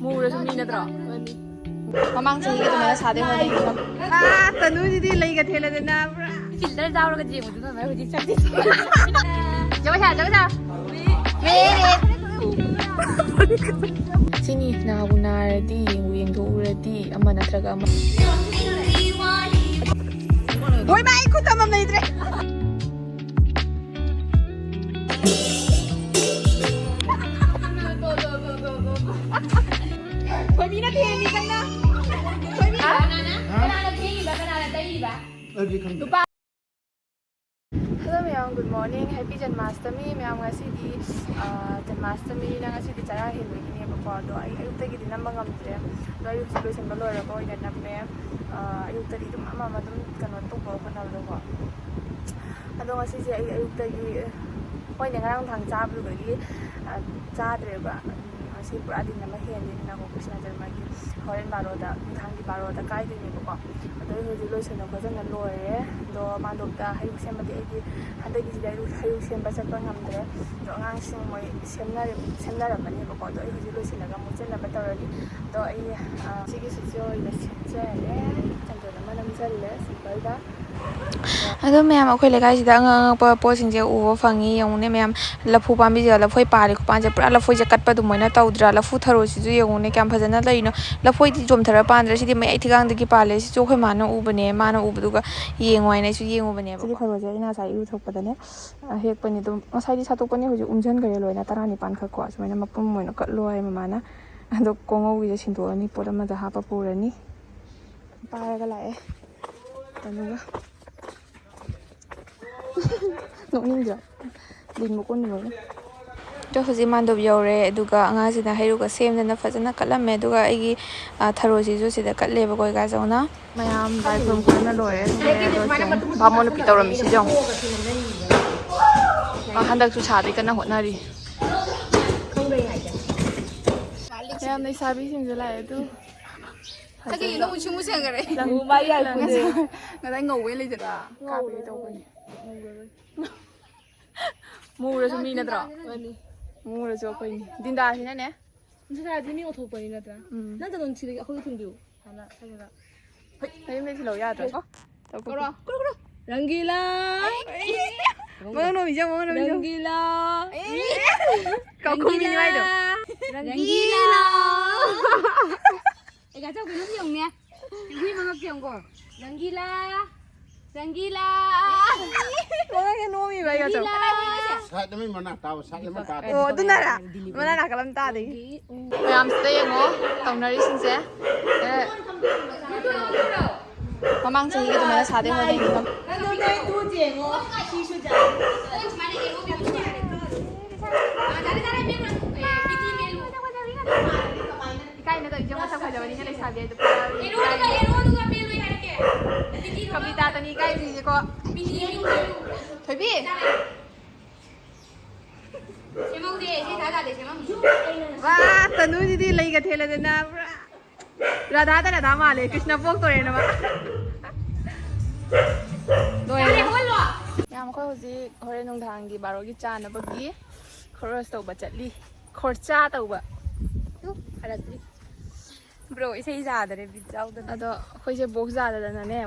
ꯃꯨꯔꯁꯨ ꯃꯤ ꯅꯠꯇ꯭ꯔꯣ ꯃꯃꯥꯡ ꯆꯍꯤꯒꯤ ꯑꯗꯨꯃꯥꯏꯅ ꯁꯥꯗꯦ ꯍꯣꯏ ꯇꯅꯨꯁꯤꯗꯤ ꯂꯩꯒ ꯊꯦꯜꯂꯗꯅ ꯄꯨꯔꯥ ꯐꯤꯜꯇꯔ ꯇꯥꯎꯔꯒ ꯌꯦꯡꯕꯗꯨꯅ ꯃꯥꯏ ꯍꯧꯖꯤꯛ ꯆꯠꯇꯦ ꯖꯒꯣꯏ ꯁꯤꯅꯤ ꯅꯥꯕꯨ ꯅꯥꯔꯗꯤ ꯌꯦꯡꯊꯣꯛꯎꯔꯗꯤ ꯑꯃ ꯅꯠꯇ꯭ꯔꯒ ꯑꯃ ꯍꯣꯏ ꯃꯥ ꯑꯩ ꯈꯨꯠ ꯑꯃ ꯂꯩꯇ꯭ꯔꯦ ꯊꯣꯏꯕꯤꯅ ꯊꯦꯡꯉꯤ ꯀꯟꯅ ꯊꯣꯏꯕꯤ ꯀꯅꯥꯅ ꯊꯦꯡꯉꯤꯕ ꯀꯅꯥꯅ ꯇꯩꯔꯤꯕ ꯅꯨꯄꯥ ꯍꯜꯂꯣ ꯃꯌꯥꯝ ꯒꯨꯗ ꯃꯣꯔꯅꯤꯡ ꯍꯦꯄꯤ ꯖꯟꯃꯥꯁꯇꯃꯤ ꯃꯌꯥꯝ ꯉꯁꯤꯗꯤ ꯖꯟꯃꯥꯁꯇꯃꯤꯅ ꯉꯁꯤꯗꯤ ꯆꯔꯥ ꯍꯦꯟꯕꯒꯤꯅꯦꯕꯀꯣ ꯑꯗꯣ ꯑꯩ ꯑꯌꯨꯛꯇꯒꯤꯗꯤ ꯅꯝꯕ ꯉꯝꯗ꯭ꯔꯦ ꯑꯗꯣ ꯑꯌꯨꯛꯁꯤ ꯂꯣꯏꯁꯤꯟꯕ ꯂꯣꯏꯔꯒ ꯑꯣꯏꯅ ꯅꯝꯃꯦ ꯑꯌꯨꯛꯇꯗꯤ ꯑꯗꯨꯝ ꯑꯃ ꯑꯗꯨꯝ ꯀꯩꯅꯣ ꯇꯧꯕ ꯍꯣꯠꯅꯕꯗꯣꯀꯣ ꯑꯗꯣ ꯉꯁꯤꯁꯦ ꯑꯩ ꯑꯌꯨꯛꯇꯒꯤ ꯍꯣꯏꯅꯦ ꯉꯔꯥꯡ ꯅꯨꯡꯗꯥꯡ ꯆꯥꯕꯗꯨꯗꯒꯤ ꯆꯥꯗ꯭ꯔꯦꯕ ꯉꯁꯤ ꯄꯨꯔꯥ ꯗꯤꯟ ꯑꯃ ꯍꯦꯟꯗꯣꯏꯅꯤꯅꯀꯣ ꯀ꯭ꯔꯤꯁꯅ ꯖꯔꯃꯒꯤ ꯍꯣꯔꯦꯟ ꯅꯨꯡꯗꯥꯡꯒꯤ 12ꯗ ꯀꯥꯏꯗꯣꯏꯅꯦꯕꯀꯣ ꯑꯗꯣ ꯑꯩ ꯍꯧꯖꯤꯛ ꯂꯣꯏꯁꯤꯟꯅ ꯈꯣꯠꯆꯟꯅ ꯂꯣꯏꯔꯦ ꯑꯗꯣ ꯃꯥꯟꯗꯣꯞꯇ ꯍꯩꯔꯨꯛ ꯁꯦꯝꯕꯗꯤ ꯑꯩꯗꯤ ꯍꯟꯗꯛꯀꯤꯁꯤꯗ ꯍꯩꯔꯨꯛ ꯁꯦꯝꯕ ꯆꯠꯄ ꯉꯝꯗ꯭ꯔꯦ ꯑꯗꯣ ꯑꯉꯥꯡꯁꯤꯡ ꯃꯣꯏ ꯁꯦꯝꯅꯔꯝꯃꯅꯦꯕꯀꯣ ꯑꯗꯣ ꯑꯩ ꯍꯧꯖꯤꯛ ꯂꯣꯏꯁꯤꯜꯂꯒ ꯑꯃꯨꯛ ꯆꯠꯅꯕ ꯇꯧꯔꯅꯤ ꯑꯗꯣ ꯑꯩ ꯁꯤꯒꯤꯁꯤꯁꯨ ꯑꯣꯏꯅ ꯁꯦꯝꯖꯔꯦ ꯆꯟꯗꯣꯟ ꯑꯃ ꯅꯝꯖꯜꯂꯦ ꯁꯤꯝꯄꯜꯗ ꯑꯗꯣ ꯃꯌꯥꯝ ꯑꯩꯈꯣꯏ ꯂꯩꯀꯥꯏꯁꯤꯗ ꯑꯉꯛ ꯑꯉꯛꯄ ꯄꯣꯠꯁꯤꯡꯁꯦ ꯎꯕ ꯐꯪꯉꯤ ꯌꯦꯡꯉꯨꯅꯦ ꯃꯌꯥꯝ ꯂꯐꯨ ꯄꯥꯝꯕꯤꯁꯦ ꯂꯐꯣꯏ ꯄꯥꯜꯂꯤ ꯈꯨꯄꯥꯟꯁꯦ ꯄꯨꯔꯥ ꯂꯐꯣꯏꯁꯦ ꯀꯠꯄ ꯑꯗꯨꯃꯥꯏꯅ ꯇꯧꯗ꯭ꯔꯥ ꯂꯐꯨ ꯊꯔꯣꯁꯤꯁꯨ ꯌꯦꯡꯉꯨꯅꯦ ꯀꯌꯥꯝ ꯐꯖꯅ ꯂꯩꯔꯤꯅꯣ ꯂꯐꯣꯏꯗꯤ ꯆꯣꯝꯊꯔ ꯄꯥꯟꯗ꯭ꯔꯦ ꯁꯤꯗꯤ ꯃꯌꯥꯏ ꯊꯤꯒꯥꯡꯗꯒꯤ ꯄꯥꯜꯂꯦ ꯁꯤꯁꯨ ꯑꯩꯈꯣꯏ ꯃꯥꯅ ꯎꯕꯅꯦ ꯃꯥꯅ ꯎꯕꯗꯨꯒ ꯌꯦꯡꯉꯨ ꯍꯥꯏꯅ ꯑꯩꯁꯨ ꯌꯦꯡꯉꯨꯕꯅꯦꯕ ꯁꯤꯒꯤ ꯊꯔꯣꯁꯦ ꯑꯩꯅ ꯉꯁꯥꯏ ꯏꯔꯨ ꯊꯣꯛꯄꯗꯅꯦ ꯍꯦꯛꯄꯅꯤ ꯑꯗꯨꯝ ꯉꯁꯥꯏꯗꯤ ꯁꯥꯠꯇꯣꯛꯄꯅꯦ ꯍꯧꯖꯤꯛ ꯎꯝꯁꯤꯟꯈ꯭ꯔꯦ ꯂꯣꯏꯅ 19ꯈꯛꯀꯣ ꯁꯨꯃꯥꯏꯅ ꯃꯄꯨꯝ ꯑꯣꯏꯅ ꯀꯠꯂꯣ ꯍꯥꯏ ꯃꯃꯥꯅ ꯑꯗꯣ ꯀꯣꯡꯉꯧꯒꯤꯁꯦ ꯁꯤꯟꯗꯣꯛꯑꯅꯤ ꯄꯣꯠ ꯑꯃꯗ ꯍꯥꯞꯄ ꯄꯨꯔꯅꯤ ꯄꯥꯏꯔꯒ ꯂꯥꯛꯑꯦ ꯑꯗꯨꯒ ꯅꯣꯛꯅꯤꯡꯗ꯭ꯔꯣ ꯂꯤꯟ ꯃꯀꯣꯟꯅꯤ ꯂꯣꯏꯅ ꯑꯗꯣ ꯍꯧꯖꯤꯛ ꯃꯥꯟꯗꯣꯞ ꯌꯧꯔꯦ ꯑꯗꯨꯒ ꯑꯉꯥꯡꯁꯤꯅ ꯍꯩꯔꯨꯛꯀ ꯁꯦꯝꯗꯅ ꯐꯖꯅ ꯀꯠꯂꯝꯃꯦ ꯑꯗꯨꯒ ꯑꯩꯒꯤ ꯊꯔꯣꯁꯤꯁꯨ ꯁꯤꯗ ꯀꯠꯂꯦꯕꯀꯣ ꯏꯀꯥꯏꯆꯧꯅ ꯃꯌꯥꯝ ꯂꯥꯏ ꯈꯨꯔꯨꯝ ꯈꯣꯠꯅ ꯂꯣꯏꯔꯦ ꯕꯥꯃꯣꯟ ꯅꯨꯄꯤ ꯇꯧꯔꯝꯃꯤꯁꯤꯁꯨ ꯍꯟꯗꯛꯁꯨ ꯁꯥꯕꯩ ꯀꯟꯅ ꯍꯣꯠꯅꯔꯤ ꯌꯥꯝ ꯂꯩꯁꯥꯕꯤꯁꯤꯡꯁꯨ ꯂꯥꯛꯑꯦ ꯑꯗꯨ ꯉꯁꯥꯏ ꯉꯧꯋꯦ ꯂꯩꯖꯕ ꯀꯥꯞꯄꯒꯦ ꯇꯧꯕꯅꯤ ꯃꯨꯔꯁꯨ ꯃꯤ ꯅꯠꯇ꯭ꯔꯣ ꯃꯨꯔꯁꯨ ꯑꯩꯈꯣꯏꯅꯤ ꯗꯤꯟꯗꯥꯁꯤꯅꯅꯦ ꯅꯨꯡꯁꯥꯗꯤ ꯃꯤ ꯑꯣꯊꯣꯛꯄꯅꯤ ꯅꯠꯇ꯭ꯔꯥ ꯅꯪ ꯅꯨꯡꯁꯤꯗꯒꯤ ꯑꯩꯈꯣꯏ ꯊꯤꯟꯕꯤꯌꯨ ꯅꯌꯨꯝꯗꯩ ꯊꯤꯜꯂꯛꯎ ꯌꯥꯗ꯭ꯔꯣ ꯔꯪꯒꯤꯂꯥ ꯔꯪꯒꯤꯂꯥ ꯀꯧꯈꯨꯝꯕꯤ ꯅꯨꯡꯉꯥꯏꯗꯣ ꯔꯪꯒꯤꯂꯥ ꯑꯩ ꯒꯥꯆꯧ ꯀꯩꯅꯣꯝ ꯌꯦꯡꯉꯨꯅꯦ ꯍꯨꯏ ꯃꯉꯛꯁꯦ ꯌꯦꯡꯉꯨꯀꯣ ꯔꯪꯒꯤꯂꯥ ꯔꯪꯒꯤꯂꯥ ꯃꯉꯛꯁꯦ ꯅꯣꯝꯃꯤꯕ ꯑꯩ ꯒꯥꯆꯧ ꯑꯣ ꯑꯗꯨꯅꯔꯥ ꯃꯅꯥ ꯅꯥꯀꯜ ꯇꯥꯗꯒꯤ ꯃꯌꯥꯝꯁꯤꯗ ꯌꯦꯡꯉꯣ ꯇꯧꯅꯔꯤꯁꯤꯡꯁꯦ ꯃꯃꯥꯡ ꯆꯍꯤꯒꯤ ꯑꯗꯨꯃꯥꯏꯅ ꯁꯥꯗꯦ ꯍꯣꯏ ꯏꯀꯥꯏꯅꯗ ꯏꯖꯧ ꯃꯁꯛ ꯐꯖꯕꯅꯤꯅ ꯂꯩꯁꯥꯕꯤ ꯑꯗꯨ ꯀꯕꯤꯇꯥꯗꯅꯤ ꯏꯀꯥꯏꯗ꯭ꯔꯤꯁꯦꯀꯣ ꯊꯣꯏꯕꯤ ꯋꯥ ꯇꯅꯨꯁꯤꯗꯤ ꯂꯩꯒ ꯊꯦꯜꯂꯗꯅ ꯄꯨꯔꯥ ꯔꯥꯙꯥꯗ ꯔꯥꯙꯥ ꯃꯥꯜꯂꯦ ꯀ꯭ꯔꯤꯁꯅ ꯄꯣꯛꯇꯣꯔꯦꯅ ꯌꯥꯝ ꯑꯩꯈꯣꯏ ꯍꯧꯖꯤꯛ ꯍꯣꯔꯦꯟ ꯅꯨꯡꯗꯥꯡꯒꯤ 12ꯒꯤ ꯆꯥꯅꯕꯒꯤ ꯈꯣꯔꯁ ꯇꯧꯕ ꯆꯠꯂꯤ ꯈꯣꯔꯆꯥ ꯇꯧꯕ ꯕ꯭ꯔꯣ ꯏꯁꯩ ꯌꯥꯗꯔꯦ ꯕꯤꯠ ꯌꯥꯎꯗꯅ ꯑꯗꯣ ꯑꯩꯈꯣꯏꯁꯦ ꯕꯣꯛꯁ ꯌꯥꯗꯗꯅꯅꯦ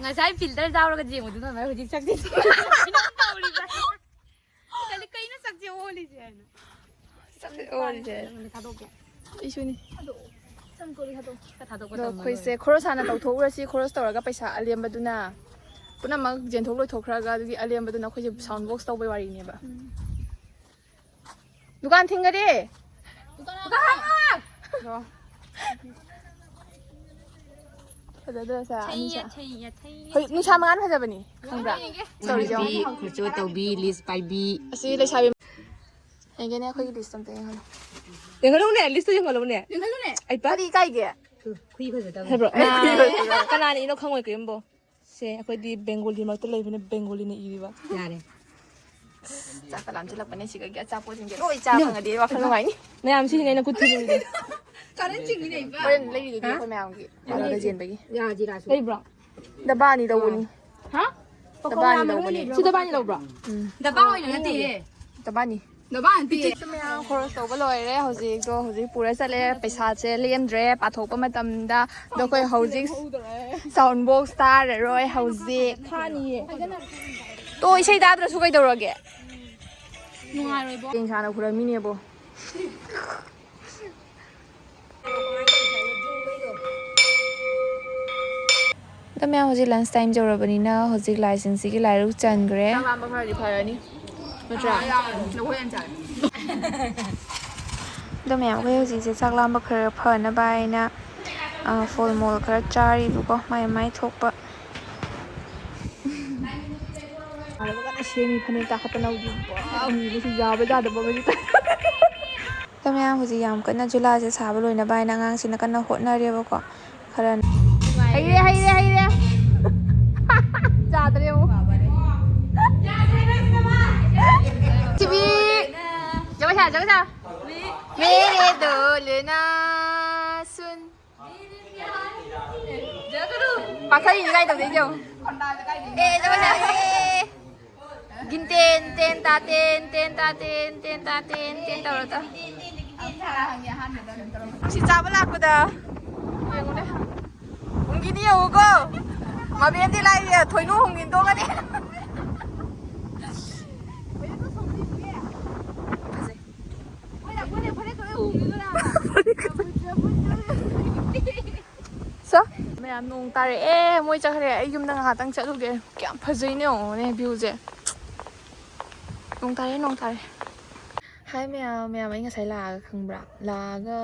ꯉꯁꯥꯏ ꯐꯤꯜꯇꯔ ꯇꯥꯎꯔꯒ ꯌꯦꯡꯕꯗꯨꯅ ꯃꯥꯏ ꯍꯧꯖꯤꯛ ꯆꯠꯇꯦ ꯀꯩꯅꯣ ꯆꯠꯁꯦ ꯑꯣꯜꯂꯤꯁꯦ ꯍꯥꯏꯅ ꯊꯥꯗꯣꯛꯀꯦ ꯑꯩꯁꯨꯅꯤ ꯊꯥꯗꯣꯛꯄ ꯑꯗꯣ ꯑꯩꯈꯣꯏꯁꯦ ꯈꯣꯔꯁ ꯍꯥꯟꯅ ꯇꯧꯊꯣꯛꯎꯔꯁꯤ ꯈꯣꯔꯁ ꯇꯧꯔꯒ ꯄꯩꯁꯥ ꯑꯂꯦꯝꯕꯗꯨꯅ ꯄꯨꯝꯅꯃꯛ ꯌꯦꯟꯊꯣꯛ ꯂꯣꯏꯊꯣꯛꯈ꯭ꯔꯒ ꯑꯗꯨꯒꯤ ꯑꯂꯦꯝꯕꯗꯨꯅ ꯑꯩꯈꯣꯏꯁꯦ ꯁꯥꯎꯟ ꯕꯣꯛꯁ ꯇꯧꯕꯩ ꯋꯥꯔꯤꯅꯦꯕ ꯗꯨꯀꯥꯟ ꯊꯤꯡꯒꯗꯤ ꯐꯖꯗ꯭ꯔꯁꯦ ꯍꯧꯖꯤꯛ ꯅꯨꯡꯁꯥ ꯃꯉꯥꯟ ꯐꯖꯕꯅꯤ ꯈꯪꯕ꯭ꯔꯥ ꯈꯨꯆꯣ ꯇꯧꯕꯤ ꯂꯤꯁ ꯄꯥꯏꯕꯤ ꯑꯁꯤ ꯂꯩꯁꯥꯕꯤ ꯌꯦꯡꯒꯦꯅꯦ ꯑꯩꯈꯣꯏꯒꯤ ꯂꯤꯁ ꯑꯝꯇ ꯌꯦꯡꯍꯜꯂꯣ ꯌꯦꯡꯍꯜꯂꯨꯅꯦ ꯂꯤꯁꯇꯨ ꯌꯦꯡꯍꯜꯂꯨꯅꯦ ꯑꯩ ꯀꯔꯤ ꯀꯥꯏꯒꯦ ꯈꯨꯏ ꯐꯖꯗꯕ ꯀꯅꯥꯅ ꯏꯅꯣ ꯈꯪꯉꯣꯏ ꯀꯔꯤꯝꯕꯣ ꯁꯦ ꯑꯩꯈꯣꯏꯗꯤ ꯕꯦꯡꯒꯣꯂꯤ ꯃꯔꯛꯇ ꯂꯩꯕꯅꯦ ꯕꯦꯡꯒꯣꯂꯤꯅ ꯏꯔꯤꯕ ꯌꯥꯔꯦ ꯆꯥꯛꯀ ꯂꯥꯝꯁꯤꯜꯂꯛꯄꯅꯦ ꯁꯤꯒꯒꯤ ꯑꯆꯥꯄꯣꯠꯁꯤꯡꯁꯦ ꯂꯣꯏ ꯆꯥ ꯐꯪꯉꯗꯤ ꯋꯥꯈꯜ ꯅꯨꯡꯉꯥꯏꯅꯤ ꯃꯌꯥꯝ ꯁꯤꯅ ꯑꯩꯅ ꯈꯨꯠ ꯊꯤꯜꯂꯨꯏꯗꯣ ꯍꯣꯔꯦꯟ ꯂꯩꯔꯤꯗꯨꯗꯤ ꯑꯩꯈꯣꯏ ꯃꯌꯥꯝꯒꯤ ꯀꯩꯅꯣꯗ ꯆꯦꯟꯕꯒꯤ ꯂꯩꯕ꯭ꯔꯣ ꯗꯕꯥ ꯑꯅꯤ ꯂꯧꯕꯅꯤ ꯍꯥ ꯗꯕꯥ ꯑꯅꯤ ꯂꯧꯕꯅꯤ ꯁꯤ ꯗꯕꯥꯅꯤ ꯂꯧꯕ꯭ꯔꯣ ꯗꯕꯥ ꯑꯣꯏꯅ ꯅꯠꯇꯦꯍꯦ ꯗꯕꯥꯅꯤ ꯃꯌꯥꯝ ꯈꯣꯔꯁ ꯇꯧꯕ ꯂꯣꯏꯔꯦ ꯍꯧꯖꯤꯛ ꯄꯨꯔ ꯆꯠꯂꯦ ꯄꯩꯁꯥꯁꯦ ꯂꯦꯝꯗ꯭ꯔꯦ ꯄꯥꯊꯣꯛꯄ ꯃꯇꯝꯗ ꯑꯗꯣ ꯑꯩꯈꯣꯏ ꯍꯧꯖꯤꯛ ꯁꯥꯎꯟ ꯕꯣꯛꯁ ꯇꯥꯔꯔꯣꯏ ꯍꯧꯖꯤꯛ ꯇꯣ ꯏꯁꯩ ꯇꯥꯗ꯭ꯔꯁꯨ ꯀꯩꯗꯧꯔꯒꯦ ꯅꯨꯡꯉꯥꯏꯔꯣꯏꯕꯣ ꯏꯟꯁꯥꯅ ꯈꯨꯔꯝꯃꯤꯅꯦꯕꯣ ꯑꯗꯣ ꯃꯌꯥꯝ ꯍꯧꯖꯤꯛ ꯂꯟꯁ ꯇꯥꯏꯝ ꯌꯧꯔꯕꯅꯤꯅ ꯍꯧꯖꯤꯛ ꯂꯥꯏꯁꯤꯡꯁꯤꯒꯤ ꯂꯥꯏꯔꯨꯛ ꯆꯟꯈ꯭ꯔꯦ ꯐꯔꯗꯤ ꯐꯔꯅꯤ ꯅꯠꯇ꯭ꯔꯥ ꯑꯗꯣ ꯃꯌꯥꯝ ꯑꯩꯈꯣꯏ ꯍꯧꯖꯤꯛꯁꯦ ꯆꯥꯛ ꯂꯥꯝꯕ ꯈꯔ ꯐꯅꯕ ꯍꯥꯏꯅ ꯐꯣꯜ ꯃꯣꯜ ꯈꯔ ꯆꯥꯔꯤꯕꯀꯣ ꯃꯥꯏ ꯊꯣꯛꯄ ꯁꯦꯝꯃꯤ ꯐꯅꯦꯛ ꯇꯥꯈꯠꯇꯅ ꯍꯧꯖꯤꯛ ꯌꯥꯕ ꯌꯥꯗꯕ ꯑꯗꯣ ꯃꯌꯥꯝ ꯍꯧꯖꯤꯛ ꯌꯥꯝ ꯀꯟꯅ ꯖꯨꯂꯥꯁꯦ ꯁꯥꯕ ꯂꯣꯏꯅꯕ ꯍꯥꯏꯅ ꯑꯉꯥꯡꯁꯤꯅ ꯀꯟꯅ ꯍꯣꯠꯅꯔꯦꯕꯀꯣ ꯈꯔ ꯍꯩꯔꯦ ꯆꯥꯗ꯭ꯔꯦ ꯇꯤꯚꯤ ꯖꯒꯣꯏ मेरे दोलना सुन पाखꯩꯅꯤ ꯀꯥꯏ ꯇꯧꯗꯣꯏꯁꯦ जगोꯏ ꯒꯤꯟꯇꯦꯟ ꯇꯦꯟ ꯇꯥ ꯇꯦꯟ ꯇꯧꯔꯒ ꯁꯤ ꯆꯥꯕ ꯂꯥꯛꯄꯗ ꯌꯦꯡꯉꯨꯅꯦ ꯍꯨꯡꯒꯤꯅꯤ ꯌꯦꯡꯉꯨꯀꯣ ꯃꯕꯦꯟꯗꯤ ꯂꯥꯏꯔꯤ ꯊꯣꯏꯅꯨ ꯍꯨꯡꯒꯤꯟ ꯇꯣꯡꯉꯅꯤ ꯃꯌꯥꯝ ꯅꯣꯡ ꯇꯥꯔꯛꯑꯦ ꯃꯣꯏ ꯆꯠꯈ꯭ꯔꯦ ꯑꯩ ꯌꯨꯝꯗ ꯉꯥꯏꯍꯥꯛꯇꯪ ꯆꯠꯂꯨꯒꯦ ꯀꯌꯥꯝ ꯐꯖꯩꯅꯦ ꯌꯦꯡꯉꯣꯅꯦ ꯚ꯭ꯌꯨꯁꯦ ꯅꯣꯡ ꯇꯥꯔꯦ ꯍꯥꯏ ꯃꯌꯥꯝ ꯑꯩ ꯉꯁꯥꯏ ꯂꯥꯛꯑꯒ ꯈꯪꯕ꯭ꯔꯥ ꯂꯥꯛꯑꯒ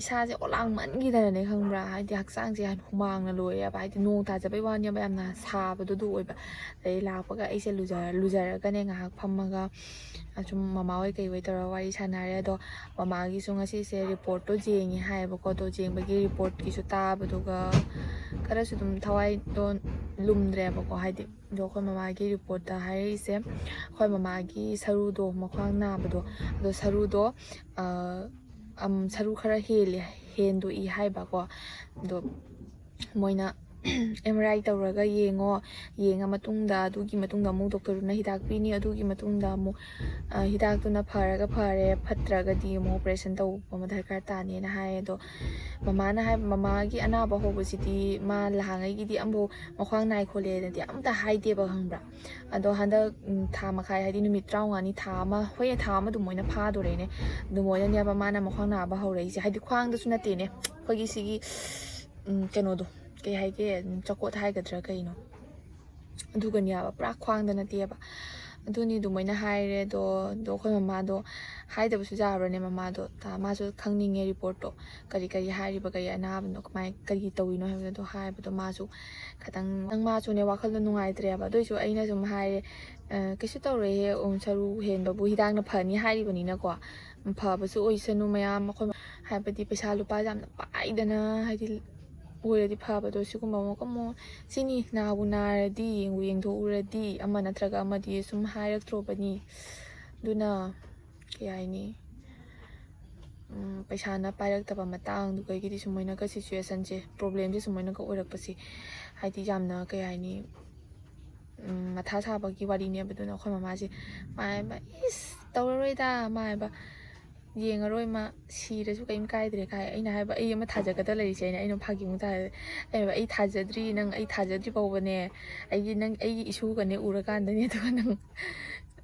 ꯏꯁꯥꯁꯦ ꯑꯣꯂꯥꯡꯃꯟꯈꯤꯗꯅꯅꯦ ꯈꯪꯕ꯭ꯔꯥ ꯍꯥꯏꯗꯤ ꯍꯛꯆꯥꯡꯁꯦ ꯍꯨꯃꯥꯡꯅ ꯂꯣꯏꯔꯦꯕ ꯍꯥꯏꯗꯤ ꯅꯣꯡ ꯇꯥꯖꯕꯩ ꯋꯥꯅꯦꯕ ꯌꯥꯝꯅ ꯁꯥꯕꯗꯨ ꯑꯣꯏꯕ ꯑꯗꯩ ꯂꯥꯛꯄꯒ ꯑꯩꯁꯦ ꯂꯨꯖꯔꯒꯅꯦ ꯉꯥꯏꯍꯥꯛ ꯐꯝꯃꯒ ꯁꯨꯝ ꯃꯃꯥ ꯍꯣꯏ ꯀꯩ ꯍꯣꯏ ꯇꯧꯔꯒ ꯋꯥꯔꯤ ꯁꯥꯟꯅꯔꯦ ꯑꯗꯣ ꯃꯃꯥꯒꯤꯁꯨ ꯉꯁꯤꯁꯦ ꯔꯤꯄꯣꯔꯠꯇꯣ ꯌꯦꯡꯉꯦ ꯍꯥꯏꯌꯦꯕꯀꯣ ꯑꯗꯣ ꯌꯦꯡꯕꯒꯤ ꯔꯤꯄꯣꯔꯠꯀꯤꯁꯨ ꯇꯥꯕꯗꯨꯒ ꯈꯔꯁꯨ ꯑꯗꯨꯝ ꯊꯋꯥꯏꯗꯣ ꯂꯨꯝꯗ꯭ꯔꯦꯕꯀோ ꯍꯥꯏꯗꯤ ꯑꯗꯣ ꯑꯩꯈꯣꯏ ꯃꯃꯥꯒꯤ ꯔꯤꯄꯣꯔꯠꯇ ꯍꯥꯏꯔꯛꯏꯁꯦ ꯑꯩꯈꯣই ꯃꯃꯥꯒꯤ ꯁꯔꯨꯗꯣ ꯃꯈ꯭ꯋꯥꯡ ナꯕꯗꯣ ꯑꯗꯣ ꯁꯔꯨꯗꯣ ꯁꯔꯨ ꯈꯔ ꯍꯦꯟꯗꯣꯛꯏ ꯍꯥꯏꯕꯀꯣ ꯑꯗꯣ ꯃꯣꯏꯅ MRI ꯇꯧꯔꯒ ꯌꯦꯡꯉ ꯃꯇꯨꯡꯗ ꯑꯗꯨꯒꯤ ꯃꯇꯨꯡꯗ ꯑꯃꯨꯛ ꯗꯣꯛꯇꯔꯗꯨꯅ ꯍꯤꯗꯥꯛ ꯄꯤꯅꯤ ꯑꯗꯨꯒꯤ ꯃꯇꯨꯡꯗ ꯑꯃꯨꯛ ꯍꯤꯗꯥꯛꯇꯨꯅ ꯐꯔꯒ ꯐꯔꯦ ꯐꯠꯇ꯭ꯔꯒꯗꯤ ꯑꯃꯨꯛ ꯑꯣꯄꯔꯦꯁꯟ ꯇꯧꯕ ꯑꯃ ꯗꯔꯀꯥꯔ ꯇꯥꯅꯦꯅ ꯍꯥꯏ ꯑꯗꯣ ꯃꯃꯥꯒꯤ ꯑꯅꯥꯕ ꯍꯧꯕꯁꯤꯗꯤ ꯃꯥ ꯂꯍꯥꯡꯉꯩꯒꯤꯗꯤ ꯑꯃꯨꯛ ꯃꯈ꯭ꯋꯥꯡ ꯅꯥꯏ ꯈꯣꯠꯂꯦꯅꯗꯤ ꯑꯝꯇ ꯍꯥꯏꯗꯦꯕ ꯈꯪꯕ꯭ꯔꯥ ꯑꯗꯣ ꯍꯟꯗꯛ ꯊꯥ ꯃꯈꯥꯏ ꯍꯥꯏꯗꯤ ꯅꯨꯃꯤꯠ 35ꯅꯤ ꯊꯥ ꯑꯃ ꯍꯣꯏ ꯊꯥ ꯑꯃ ꯑꯗꯨꯝ ꯃꯣꯏꯅ ꯐꯥꯗꯣꯔꯦꯅꯦ ꯑꯗꯨꯝ ꯃꯣꯏꯅꯅꯦꯕ ꯃꯥꯅ ꯃꯈ꯭ꯋꯥꯡ ꯅꯥꯕ ꯍꯧꯔꯛꯏꯁꯦ ꯍꯥꯏꯗꯤ ꯈ꯭ꯋꯥꯡꯗꯁꯨ ꯅꯠꯇꯦꯅꯦ ꯑꯩꯈꯣꯏꯒꯤ ꯁꯤꯒꯤ ꯀꯩꯅꯣꯗꯣ ꯀꯩ ꯍꯥꯏꯒꯦ ꯆꯀꯣꯠ ꯍꯥꯏꯒꯗ꯭ꯔꯥ ꯀꯩꯅꯣ ꯑꯗꯨꯒꯅꯦꯕ ꯄꯨꯔꯥ ꯈ꯭ꯋꯥꯡꯗ ꯅꯠꯇꯦꯕ ꯑꯗꯨꯅꯤ ꯑꯗꯨꯃꯥꯏꯅ ꯍꯥꯏꯔꯦ ꯑꯗꯣ ꯑꯩꯈꯣꯏ ꯃꯃꯥꯗꯣ ꯍꯥꯏꯗꯕꯁꯨ ꯌꯥꯕ꯭ꯔꯅꯦ ꯃꯃꯥꯗꯣ ꯃꯥꯁꯨ ꯈꯪꯅꯤꯡꯉꯦ ꯔꯤꯄꯣꯔꯠꯇꯣ ꯀꯔꯤ ꯍꯥꯏꯔꯤꯕ ꯀꯔꯤ ꯑꯅꯥꯕꯅꯣ ꯀꯔꯤ ꯇꯧꯔꯤꯅꯣ ꯍꯥꯏꯕꯗꯣ ꯍꯥꯏꯕꯗꯣ ꯃꯥꯁꯨ ꯈꯤꯇꯪ ꯃꯥꯁꯨꯅꯦ ꯋꯥꯈꯜꯗꯣ ꯅꯨꯡꯉꯥꯏꯇ꯭ꯔꯦꯕ ꯑꯗꯨꯏꯁꯨ ꯑꯩꯅ ꯁꯨꯝ ꯍꯥꯏꯔꯦ ꯀꯩꯁꯨ ꯇꯧꯔꯣꯏꯍꯦ ꯁꯔꯨ ꯍꯦꯟꯕꯕꯨ ꯍꯤꯗꯥꯛꯅ ꯐꯅꯤ ꯍꯥꯏꯔꯤꯕꯅꯤꯅꯀꯣ ꯐꯕꯁꯨ ꯑꯣꯏꯁꯅꯨ ꯃꯌꯥꯝ ꯑꯩꯈꯣꯏ ꯍꯥꯏꯕꯗꯤ ꯄꯩꯁా ꯂꯨꯄꯥ ꯌꯥꯝꯅ ꯄꯥꯏꯗꯅ ꯍꯥꯏꯗꯤ ꯑꯣꯏꯔꯗꯤ ꯐꯕꯗꯣ ꯁꯤꯒꯨꯝꯕ ꯑꯃꯨꯛ ꯁꯤꯅꯤ ꯅꯥꯕꯨ ꯅꯥꯔꯗꯤ ꯌꯦꯡꯊꯣꯛꯎꯔꯗꯤ ꯑꯃ ꯅꯠꯇ꯭ꯔꯒ ꯑꯃꯗꯤ ꯁꯨꯝ ꯍꯥꯏꯔꯛꯇ꯭ꯔꯣꯕꯅꯤ ꯑꯗꯨꯅ ꯀꯩ ꯍꯥꯏꯅꯤ ꯄꯩꯁꯥꯅ ꯄꯥꯏꯔꯛꯇꯕ ꯃꯇꯥꯡꯗꯨꯒꯤꯗꯤ ꯁꯨꯃꯥꯏꯅꯒ ꯁꯤꯆꯨꯋꯦꯁꯟꯁꯦ ꯄ꯭ꯔꯣꯕ꯭ꯂꯦꯝꯁꯦ ꯁꯨꯃꯥꯏꯅꯒ ꯑꯣꯏꯔꯛꯄꯁꯦ ꯍꯥꯏꯗꯤ ꯌꯥꯝꯅ ꯀꯩ ꯍꯥꯏꯅꯤ ꯃꯊꯥ ꯁꯥꯕꯒꯤ ꯋꯥꯔꯤꯅꯦꯕ ꯑꯗꯨꯅ ꯑꯩꯈꯣꯏ ꯃꯃꯥꯁꯦ ꯃꯥ ꯍꯥꯏꯕ ꯏꯁ ꯇꯧꯔꯔꯣꯏꯗ ꯃꯥ ꯍꯥꯏꯕ ꯌꯦꯡꯉꯔꯣꯏ ꯃꯥ ꯁꯤꯔꯁꯨ ꯀꯩꯝ ꯀꯥꯏꯗ꯭ꯔꯦ ꯑꯩꯅ ꯍꯥꯏꯕ ꯑꯩ ꯑꯃ ꯊꯥꯖꯒꯗ ꯂꯩꯔꯤꯁꯦ ꯑꯩꯅ ꯐꯥꯒꯤꯃꯨꯛ ꯇꯥꯔꯦ ꯑꯩꯅ ꯑꯩ ꯊꯥꯖꯗ꯭ꯔꯤ ꯑꯩ ꯊꯥꯖꯗ꯭ꯔꯤ ꯐꯥꯎꯕꯅꯦ ꯑꯩꯒꯤ ꯏꯁꯨꯒꯅꯦ ꯎꯔꯀꯥꯟꯗꯅꯦ ꯑꯗꯨꯒ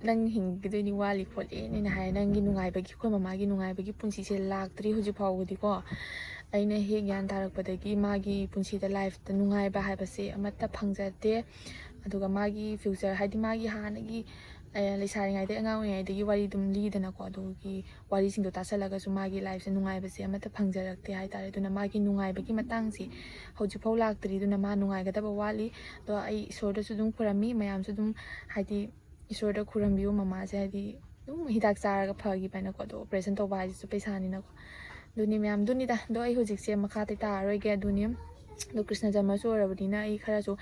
ꯅꯪ ꯍꯤꯡꯒꯗꯣꯏꯅꯤ ꯋꯥꯠꯂꯤ ꯈꯣꯠꯂꯤꯅ ꯍꯥꯏ ꯅꯪꯒꯤ ꯅꯨꯡꯉꯥꯏꯕꯒꯤ ꯑꯩꯈꯣꯏ ꯃꯃꯥꯒꯤ ꯅꯨꯡꯉꯥꯏꯕꯒꯤ ꯄꯨꯟꯁꯤꯁꯦ ꯂꯥꯛꯇ꯭ꯔꯤ ꯍꯧꯖꯤꯛ ꯐꯥꯎꯕꯗꯤꯀꯣ ꯑꯩꯅ ꯍꯦꯛ ꯒ꯭ꯌꯥꯟ ꯇꯥꯔꯛꯄꯗꯒꯤ ꯃꯥꯒꯤ ꯄꯨꯟꯁꯤꯗ ꯂꯥꯏꯐꯇ ꯅꯨꯡꯉꯥꯏꯕ ꯍꯥꯏꯕꯁꯦ ꯑꯃꯠꯇ ꯐꯪꯖꯗꯦ ꯑꯗꯨꯒ ꯃꯥꯒꯤ ꯐ꯭ꯌꯨꯆꯔ ꯍꯥꯏꯗꯤ ꯃꯥꯒꯤ ꯍꯥꯟꯅꯒꯤ ꯂꯩꯁꯥꯔꯤꯉꯩꯗꯒꯤ ꯑꯉꯥꯡ ꯑꯣꯏꯔꯤꯉꯩꯗꯒꯤ ꯋꯥꯔꯤ ꯑꯗꯨꯝ ꯂꯤꯗꯅꯀꯣ ꯑꯗꯨꯒꯤ ꯋꯥꯔꯤꯁꯤꯡꯗꯣ ꯇꯥꯁꯜꯂꯒꯁꯨ ꯃꯥꯒꯤ ꯂꯥꯏꯐꯁꯦ ꯅꯨꯡꯉꯥꯏꯕꯁꯦ ꯑꯃꯠꯇ ꯐꯪꯖꯔꯛꯇꯦ ꯍꯥꯏꯇꯥꯔꯦ ꯑꯗꯨꯅ ꯃꯥꯒꯤ ꯅꯨꯡꯉꯥꯏꯕꯒꯤ ꯃꯇꯥꯡꯁꯤ ꯍꯧꯖꯤꯛꯐꯥꯎ ꯂꯥꯛꯇ꯭ꯔꯤ ꯑꯗꯨꯅ ꯃꯥ ꯅꯨꯡꯉꯥꯏꯒꯗꯕ ꯋꯥꯠꯂꯤ ꯑꯗꯣ ꯑꯩ ꯏꯁꯣꯔꯗꯁꯨ ꯑꯗꯨꯝ ꯈꯨꯔꯝꯃꯤ ꯃꯌꯥꯝꯁꯨ ꯑꯗꯨꯝ ꯍꯥꯏꯗꯤ ꯏꯁꯣꯔꯗ ꯈꯨꯔꯝꯕꯤꯌꯨ ꯃꯃꯥꯁꯦ ꯍꯥꯏꯗꯤ ꯑꯗꯨꯝ ꯍꯤꯗꯥꯛ ꯆꯥꯔꯒ ꯐꯈꯤꯕꯅꯀꯣ ꯑꯗꯣ ꯑꯣꯄꯔꯦꯁꯟ ꯇꯧꯕ ꯍꯥꯏꯁꯤꯁꯨ ꯄꯩꯁꯥꯅꯤꯅꯀꯣ ꯑꯗꯨꯅꯤ ꯃꯌꯥꯝ ꯑꯗꯨꯅꯤꯗ ꯑꯗꯣ ꯑꯩ ꯍꯧꯖꯤꯛꯁꯦ ꯃꯈꯥꯗꯤ ꯇꯥꯔꯔꯣꯏꯒꯦ ꯑꯗꯨꯅꯤ ꯑꯗꯣ ꯀ꯭ꯔꯤꯁꯅ ꯖꯟꯃꯁꯨ ꯑꯣꯏꯔꯕꯅꯤꯅ ꯑꯩ ꯈꯔꯁꯨ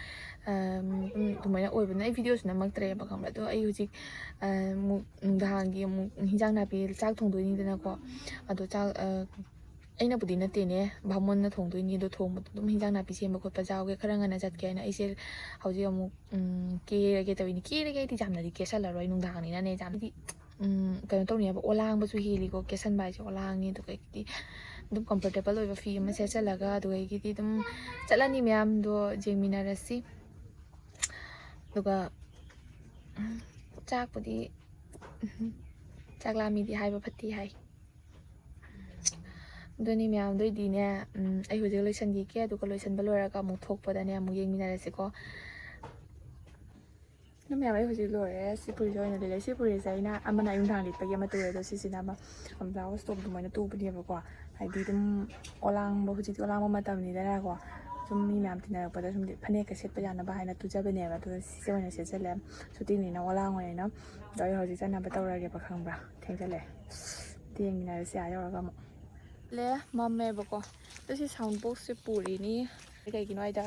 ꯑꯗꯨꯃꯥꯏꯅ ꯑꯣꯏꯕꯅꯤꯅ ꯑꯩ ꯚꯤꯗꯤꯑꯣꯁꯨ ꯅꯝꯃꯛꯇ꯭ꯔꯦꯕ ꯈꯪꯕ꯭ꯔꯥ ꯑꯗꯣ ꯑꯩ ꯍꯧꯖꯤꯛ ꯑꯃꯨꯛ ꯅꯨꯡꯗꯥꯡꯒꯤ ꯑꯃꯨꯛ ꯍꯤꯟꯖꯥꯡ ꯅꯥꯄꯤ ꯆꯥꯛ ꯊꯣꯡꯗꯣꯏꯅꯤꯗꯅꯀோ ꯑꯗꯣ ꯑꯩꯅꯕꯨꯗꯤ ꯅꯠꯇꯦꯅꯦ ꯚꯥꯃꯣꯟꯅ ꯊꯣꯡꯗꯣꯏꯅꯤ ꯑꯗꯣ ꯊꯣꯡꯕꯗꯣ ꯑꯗꯨꯝ ꯍꯤꯟꯖꯥꯡ ꯅꯥꯄꯤ ꯁꯦꯝꯕ ꯈꯣꯠꯄ ꯌꯥꯎꯒꯦ ꯈꯔ ꯉꯟꯅ ꯆꯠꯀꯦ ꯍꯥꯏꯅ ꯑꯩꯁꯦ ꯍꯧꯖꯤꯛ ꯑꯃꯨꯛ ꯀꯦꯔꯒꯦ ꯇꯧꯏꯅꯤ ꯀꯦꯔꯒꯦ ꯑꯩꯗꯤ ꯌꯥꯝꯅꯗꯤ ꯀꯦꯁꯜꯂꯔꯣꯏ ꯅꯨꯡꯗꯥꯡꯅꯤꯅꯅꯦ ꯌꯥꯝꯅꯗꯤ ꯀꯩꯅꯣ ꯇꯧꯅꯦꯕ ꯑꯣꯂꯥꯡꯕꯁꯨ ꯍꯦꯜꯂꯤꯀꯣ ꯀꯦꯁꯟꯕ ꯍꯥꯏꯁꯦ ꯑꯣꯂꯥꯡꯉꯤ ꯑꯗꯨꯒꯗꯤ ꯑꯗꯨꯝ ꯀꯝꯐꯣꯔꯇꯦꯕꯜ ꯑꯣꯏꯕ ꯐꯤ ꯑꯃ ꯁꯦꯠꯆꯜꯂꯒ ꯑꯗꯨꯗꯒꯤꯗꯤ ꯑꯗꯨꯝ ꯆꯠꯂꯅꯤ ꯃꯌꯥꯝꯗꯣ ꯌꯦꯡꯃꯤꯟꯅꯔꯁꯤ ꯑꯗꯨꯒ ꯆꯥꯛꯄꯨꯗꯤ ꯆꯥꯛ ꯂꯥꯝꯃꯤꯗꯤ ꯍꯥꯏꯕ ꯐꯠꯇꯦ ꯍꯥꯏ ꯑꯗꯨꯅꯤ ꯃꯌꯥꯝꯗꯣꯏꯗꯤꯅꯦ ꯑꯩ ꯍꯧꯖꯤꯛ ꯂꯣꯏꯁꯟꯈꯤꯒꯦ ꯑꯗꯨꯒ ꯂꯣꯏꯁꯟꯕ ꯂꯣꯏꯔꯒ ꯑꯃꯨꯛ ꯊꯣꯛꯄꯗꯅꯦ ꯑꯃꯨꯛ ꯌꯦꯡꯃꯤꯟꯅꯔꯁꯤꯀꯣ ꯑꯗꯨ ꯃꯌꯥꯝ ꯑꯩ ꯍꯧꯖꯤꯛ ꯂꯣꯏꯔꯦ ꯁꯤ ꯐꯨꯔꯤꯁꯦ ꯑꯣꯏꯅ ꯂꯤꯠꯂꯦ ꯁꯤ ꯐꯨꯔꯤꯁꯦ ꯑꯩꯅ ꯑꯃꯅ ꯑꯌꯨꯛꯊꯥꯡ ꯂꯤꯠꯄꯒꯤ ꯑꯃ ꯇꯨꯔꯦ ꯑꯗꯣ ꯁꯤꯁꯤꯅ ꯑꯃ ꯕ꯭ꯂꯥꯎꯁ ꯇꯣꯞ ꯑꯗꯨꯃꯥꯏꯅ ꯇꯨꯕꯅꯦꯕꯀꯣ ꯍꯥꯏꯗꯤ ꯑꯗꯨꯝ ꯑꯣꯂꯥꯡꯕ ꯍꯧꯖꯤꯛꯇꯤ ꯑꯣꯂꯥꯡꯕ ꯃꯇꯝꯅꯤꯗꯅꯀꯣ ꯁꯨꯝ ꯃꯤ ꯃꯌꯥꯝ ꯇꯤꯟꯅꯔꯛꯄꯗ ꯁꯨꯝ ꯐꯅꯦꯛꯀ ꯁꯦꯠꯄ ꯌꯥꯅꯕ ꯍꯥꯏꯅ ꯇꯨꯖꯕꯅꯦꯕ ꯑꯗꯨꯒ ꯁꯤꯁꯦ ꯑꯣꯏꯅ ꯁꯦꯠꯆꯜꯂꯦ ꯁꯨꯇꯤꯅꯤꯅ ꯑꯣꯂꯥꯡꯉꯣꯏꯅ ꯑꯗꯣ ꯑꯩ ꯍꯧꯖꯤꯛ ꯆꯠꯅꯕ ꯇꯧꯔꯒꯦꯕ ꯈꯪꯕ꯭ꯔꯥ ꯊꯦꯡꯖꯜꯂꯛꯑꯦ ꯌꯦꯡꯃꯤꯟꯅꯔꯁꯤ ꯌꯧꯔꯒ ꯑꯃꯨꯛ ꯃꯝꯃꯦꯕꯀꯣ ꯑꯗꯣ ꯁꯤ ꯁꯥꯎꯟ ꯕꯣꯛꯁꯁꯦ ꯄꯨꯔꯤꯅꯤ ꯀꯩꯒꯤꯅꯣ ꯍꯥꯏꯗ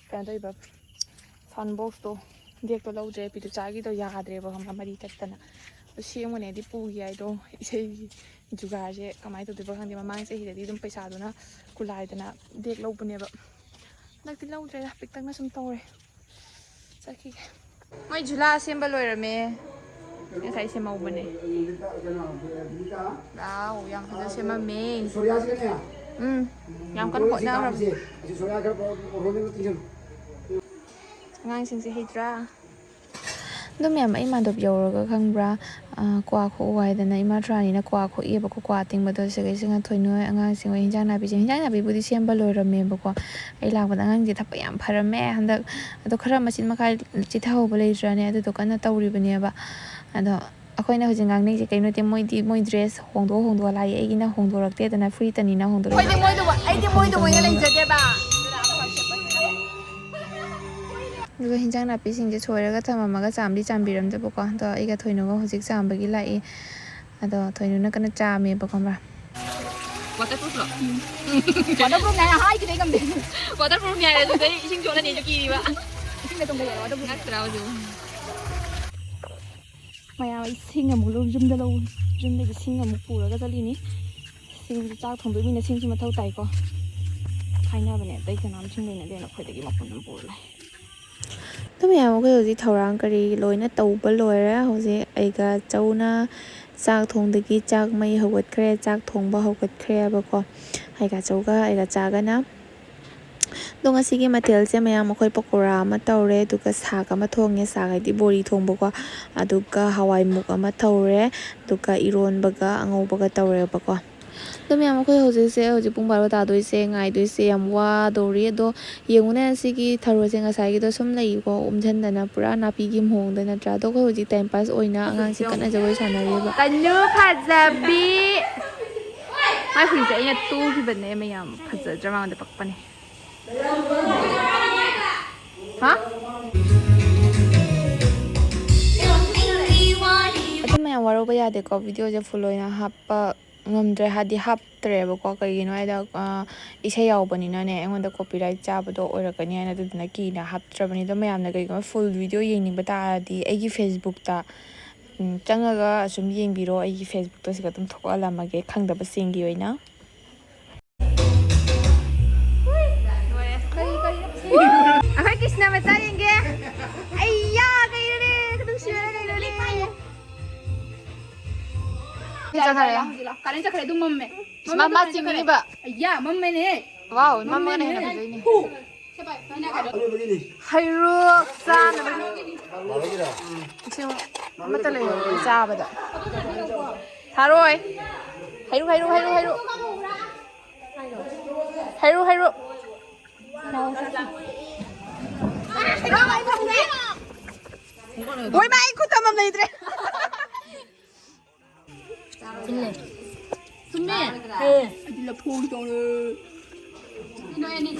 ꯀꯩꯅꯣ ꯇꯧꯔꯤꯕ ꯁꯥꯎꯟ ꯕꯣꯛꯁꯇꯣ ꯗꯦꯛꯇꯣ ꯂꯧꯗ꯭ꯔꯦ ꯄꯤꯇꯨꯆꯥꯒꯤꯗꯣ ꯌꯥꯗ꯭ꯔꯦꯕ ꯈꯪꯕ꯭ꯔꯥ ꯃꯔꯤ ꯇꯠꯇꯅ ꯑꯗꯣ ꯁꯦꯝꯒꯅꯦꯗꯤ ꯄꯨꯈꯤ ꯍꯥꯏꯗꯣ ꯏꯁꯩꯒꯤ ꯖꯨꯒꯥꯔꯁꯦ ꯀꯃꯥꯏꯅ ꯇꯧꯗꯣꯏꯕ ꯈꯪꯗꯦ ꯃꯃꯥꯡ ꯆꯍꯤꯗꯗꯤ ꯑꯗꯨꯝ ꯄꯩꯁꯥꯗꯨꯅ ꯈꯨꯠꯂꯥꯏꯗꯅ ꯗꯦꯛ ꯂꯧꯕꯅꯦꯕ ꯍꯟꯗꯛꯇꯤ ꯂꯧꯗ꯭ꯔꯦꯗ ꯄꯤꯛꯇꯛꯅ ꯁꯨꯝ ꯇꯧꯔꯦ ꯆꯠꯈꯤꯒꯦ ꯃꯣꯏ झꯨꯂꯥ ꯁꯦꯝꯕ ꯂꯣꯏꯔꯝꯃꯦ ꯉꯁꯥꯏ ꯁꯦꯝꯍꯧꯕꯅꯦ ꯋꯥꯎ ꯌꯥꯝ ꯐꯖꯅ ꯁꯦꯝꯃꯝꯃꯦ ꯌꯥꯝ ꯀꯟꯅ ꯍꯣꯠꯅꯈ꯭ꯔꯕꯅꯦ ꯑꯉꯥꯡꯁꯤꯡꯁꯦ ꯍꯩꯇ꯭ꯔꯥ ꯑꯗꯨ ꯃꯌꯥꯝ ꯑꯩ ꯃꯥꯟꯗꯣꯞ ꯌꯧꯔꯒ ꯈꯪꯕ꯭ꯔꯥ ꯀ꯭ꯋꯥ ꯈꯣꯛꯎ ꯍꯥꯏꯗꯅ ꯏꯃꯥꯇ꯭ꯔꯥꯅꯤꯅ ꯀ꯭ꯋꯥ ꯈꯣꯛꯏꯕꯀꯣ ꯀ꯭ꯋꯥ ꯇꯤꯡꯕꯗꯣ ꯁꯤꯒꯩꯁꯤꯒ ꯊꯣꯏꯅꯣꯏ ꯑꯉꯥꯡꯁꯤꯡ ꯍꯣꯏ ꯍꯤꯟꯖꯥꯡ ꯅꯥꯄꯤꯕꯨꯗꯤ ꯁꯦꯝꯕ ꯂꯣꯏꯔꯝꯃꯦꯕꯀꯣ ꯑꯩ ꯂꯥꯛꯄꯗ ꯑꯉꯥꯡꯁꯦ ꯊꯕꯛ ꯌꯥꯝ ꯐꯔꯝꯃꯦ ꯍꯟꯗꯛ ꯑꯗꯣ ꯈꯔ ꯃꯆꯤꯠ ꯃꯈꯥ ꯆꯤꯊꯍꯧꯕ ꯂꯩꯇ꯭ꯔꯅꯦ ꯑꯗꯨꯗꯣ ꯀꯟꯅ ꯇꯧꯔꯤꯕꯅꯦꯕ ꯑꯗꯣ ꯑꯩꯈꯣꯏꯅ ꯍꯧꯖꯤꯛ ꯉꯥꯡꯅꯩꯁꯦ ꯀꯩꯅꯣ ꯅꯠꯇꯦ ꯃꯣꯏ ꯗ꯭ꯔꯦꯁ ꯍꯣꯡꯗꯣꯛꯑ ꯂꯥꯛꯑꯦ ꯑꯩꯒꯤꯅ ꯍꯣꯡꯗꯣꯔꯛꯇꯦꯗꯅ ꯐ꯭ꯔꯤꯇꯅꯤꯅ ꯍꯣꯡꯗꯣꯔꯛꯑꯦ ꯑꯩꯗꯤ ꯃꯣꯏꯗ ꯑꯣꯏꯅ ꯂꯩꯖꯗꯦꯕ ꯑꯗꯨꯒ ꯍꯤꯟꯖꯥꯡ ꯅꯥꯄꯤꯁꯤꯡꯁꯦ ꯁꯣꯏꯔꯒ ꯊꯝꯃꯝꯃꯒ ꯆꯥꯝꯕꯤꯔꯝꯗꯕꯀꯣ ꯑꯗꯣ ꯑꯩꯒ ꯊꯣꯏꯅꯨꯒ ꯍꯧꯖꯤꯛ ꯆꯥꯝꯕꯒꯤ ꯂꯥꯛꯏ ꯑꯗꯣ ꯊꯣꯏꯅꯨꯅ ꯀꯟꯅ ꯆꯥꯝꯃꯦꯕ ꯈꯪꯕ꯭ꯔꯥ ꯋꯥꯇꯔꯄ꯭ꯔꯨꯐꯂꯣ ꯋꯥꯇꯔꯄ꯭ꯔꯨꯐꯅꯦ ꯍꯥꯏꯈꯤꯗꯩ ꯉꯝꯗꯦ ꯋꯥꯇꯔꯄ꯭ꯔꯨꯐꯅꯦ ꯍꯥꯏꯔꯦ ꯑꯗꯨꯗꯩ ꯏꯁꯤꯡ ꯆꯣꯠꯂꯅꯤꯁꯨ ꯀꯤꯔꯤꯕ ꯏꯁꯤꯡꯗ ꯇꯣꯡꯈꯠꯂꯛꯑꯣ ꯋꯥꯇꯔꯄ꯭ꯔꯨꯐ ꯅꯠꯇ꯭ꯔꯥ ꯍꯧꯖꯤꯛ ꯃꯌꯥꯝ ꯁꯤꯡ ꯑꯃꯨꯛ ꯌꯨꯝꯗꯒꯤ ꯁꯤꯡ ꯑꯃꯨꯛ ꯄꯨꯔꯒ ꯆꯠꯂꯤꯅꯤ ꯁꯤꯡꯁꯨ ꯆꯥꯛ ꯊꯣꯡꯗꯣꯏꯅꯤꯅ ꯁꯤꯡꯁꯨ ꯃꯊꯧ ꯇꯥꯏꯀꯣ ꯍꯥꯏꯅꯕꯅꯦ ꯑꯇꯩ ꯀꯅꯥꯝ ꯁꯤꯡ ꯂꯩꯅꯗꯦꯅ ꯑꯩꯈꯣꯏꯗꯒꯤ ꯃꯄꯨꯟ ꯑꯃ ꯄꯨꯔ ꯂꯥꯛꯑꯦ ꯑꯗꯨ ꯃꯌꯥꯝ ꯑꯩꯈꯣꯏ ꯍꯧꯖꯤꯛ ꯊꯧꯔꯥꯡ ꯀꯔꯤ ꯂꯣꯏꯅ ꯇꯧꯕ ꯂꯣꯏꯔꯦ ꯍꯧꯖꯤꯛ ꯑꯩꯒ ꯆꯧꯅ ꯆꯥꯛ ꯊꯣꯡꯗꯒꯤ ꯆꯥꯛ ꯃꯩ ꯍꯧꯒꯠꯈ꯭ꯔꯦ ꯆꯥꯛ ꯊꯣꯡꯕ ꯍꯧꯒꯠꯈ꯭ꯔꯦꯕꯀꯣ ꯑꯩꯒ ꯆꯧꯒ ꯑꯩꯒ ꯆꯥꯒꯅ ꯑꯗꯣ ꯉꯁꯤꯒꯤ ꯃꯊꯦꯜꯁꯦ ꯃꯌꯥꯝ ꯑꯩꯈꯣꯏ ꯄꯀꯣꯔꯥ ꯑꯃ ꯇꯧꯔꯦ ꯑꯗꯨꯒ ꯁꯥꯛ ꯑꯃ ꯊꯣꯡꯉꯦ ꯁꯥꯛ ꯍꯥꯏꯗꯤ ꯕꯣꯔꯤ ꯊꯣꯡꯕꯀꯣ ꯑꯗꯨꯒ ꯍꯋꯥꯏꯃꯨꯛ ꯑꯃ ꯇꯧꯔꯦ ꯑꯗꯨꯒ ꯏꯔꯣꯟꯕꯒ ꯑꯉꯧꯕꯒ ꯇꯧꯔꯦꯕꯀꯣ ꯑꯗꯣ ꯃꯌꯥꯝ ꯑꯩꯈꯣꯏ ꯍꯧꯖꯤꯛ ꯄꯨꯡ 12 ꯇꯥꯗꯣꯏꯁꯦ ꯉꯥꯏꯗꯣꯏꯁꯦ ꯌꯥꯝ ꯋꯥꯗꯧꯔꯤ ꯑꯗꯣ ꯌꯦꯡꯉꯨꯅꯦ ꯁꯤꯒꯤ ꯊꯔꯣꯁꯦ ꯉꯁꯥꯏꯒꯤꯗꯣ ꯁꯨꯝ ꯂꯩꯀꯣ ꯎꯝꯁꯤꯟꯗꯅ ꯄꯨꯔꯥ ꯅꯥꯄꯤꯒꯤ ꯃꯑꯣꯡꯗ ꯅꯠꯇ꯭ꯔꯥ ꯑꯗꯣ ꯑꯩꯈꯣꯏ ꯍꯧꯖꯤꯛ ꯇꯥꯏꯝ ꯄꯥꯁ ꯑꯣꯏꯅ ꯑꯉꯥꯡꯁꯤ ꯀꯟꯅ ꯖꯒꯣꯏ ꯁꯥꯟꯅꯔꯤꯕ ꯀꯟꯅꯨ ꯐꯖꯕꯤ ꯃꯥꯏ ꯐꯨꯔꯤꯁꯦ ꯑꯩꯅ ꯇꯨꯈꯤꯕꯅꯦ ꯃꯌꯥꯝ ꯐꯖꯗ꯭ꯔꯥ ꯃꯉꯣꯟꯗ ꯄꯛꯄꯅꯦ ꯍꯥ ꯑꯗꯨ ꯃꯌꯥꯝ ꯋꯥꯔꯧꯕ ꯌꯥꯗꯦꯀꯣ ꯚꯤꯗꯤꯑꯣꯁꯦ ꯐꯨꯜ ꯑꯣꯏꯅ ꯍꯥꯞꯄ ꯉꯝꯗ꯭ꯔꯦ ꯍꯥꯏꯗꯤ ꯍꯥꯞꯇ꯭ꯔꯦꯕꯀꯣ ꯀꯩꯒꯤꯅꯣ ꯍꯥꯏꯗ ꯏꯁꯩ ꯌꯥꯎꯕꯅꯤꯅꯅꯦ ꯑꯩꯉꯣꯟꯗ ꯀꯣꯄꯤꯔꯥꯏꯠ ꯆꯥꯕꯗꯣ ꯑꯣꯏꯔꯛꯀꯅꯤ ꯍꯥꯏꯅ ꯑꯗꯨꯗꯨꯅ ꯀꯤꯅ ꯍꯥꯞꯇ꯭ꯔꯕꯅꯤ ꯑꯗꯣ ꯃꯌꯥꯝꯅ ꯀꯩꯒꯨꯝꯕ ꯐꯨꯜ ꯚꯤꯗꯤꯑꯣ ꯌꯦꯡꯅꯤꯡꯕ ꯇꯥꯔꯗꯤ ꯑꯩꯒꯤ ꯐꯦꯁꯕꯨꯛꯇ ꯆꯪꯉꯒ ꯑꯁꯨꯝ ꯌꯦꯡꯕꯤꯔꯣ ꯑꯩꯒꯤ ꯐꯦꯁꯕꯨꯛꯇ ꯁꯤꯒ ꯑꯗꯨꯝ ꯊꯣꯛꯍꯜꯂꯝꯃꯒꯦ ꯈꯪꯗꯕꯁꯤꯡꯒꯤ ꯑꯣꯏꯅ ꯑꯩꯈꯣꯏ ꯀ꯭ꯔꯤꯁꯅ ꯃꯆꯥ ꯌꯦꯡꯒꯦ ꯑꯩꯌꯥ ꯀꯩꯅꯣꯅꯦ ꯅꯨꯡꯁꯤꯕꯅ ꯀꯩꯅꯣꯅꯦ ꯀꯥꯔꯦꯟ ꯆꯠꯈ꯭ꯔꯦ ꯑꯗꯨꯝ ꯃꯝꯃꯦ ꯃꯥ ꯆꯤꯡꯅꯤꯕ ꯑꯩꯌꯥ ꯃꯝꯃꯦꯅꯦ ꯋꯥꯎ ꯃꯝꯃꯒꯅ ꯍꯦꯟꯅ ꯐꯖꯩꯅꯦ ꯍꯩꯔꯣꯛ ꯆꯥꯅꯕꯒꯤ ꯏꯁꯤꯡ ꯑꯃꯠꯇ ꯂꯩꯍꯧꯗꯦ ꯆꯥꯕꯗ ꯊꯥꯔꯣꯏ ꯍꯩꯔꯨ ꯍꯣꯏ ꯃꯥ ꯑꯩ ꯈꯨꯠ ꯊꯝꯐꯝ ꯂꯩꯇ꯭ꯔꯦ ꯆꯨꯝꯃꯦ ꯑꯩꯗꯤ ꯂꯐꯣꯏ ꯇꯧꯔꯦ ꯅꯣꯏ ꯑꯅꯤ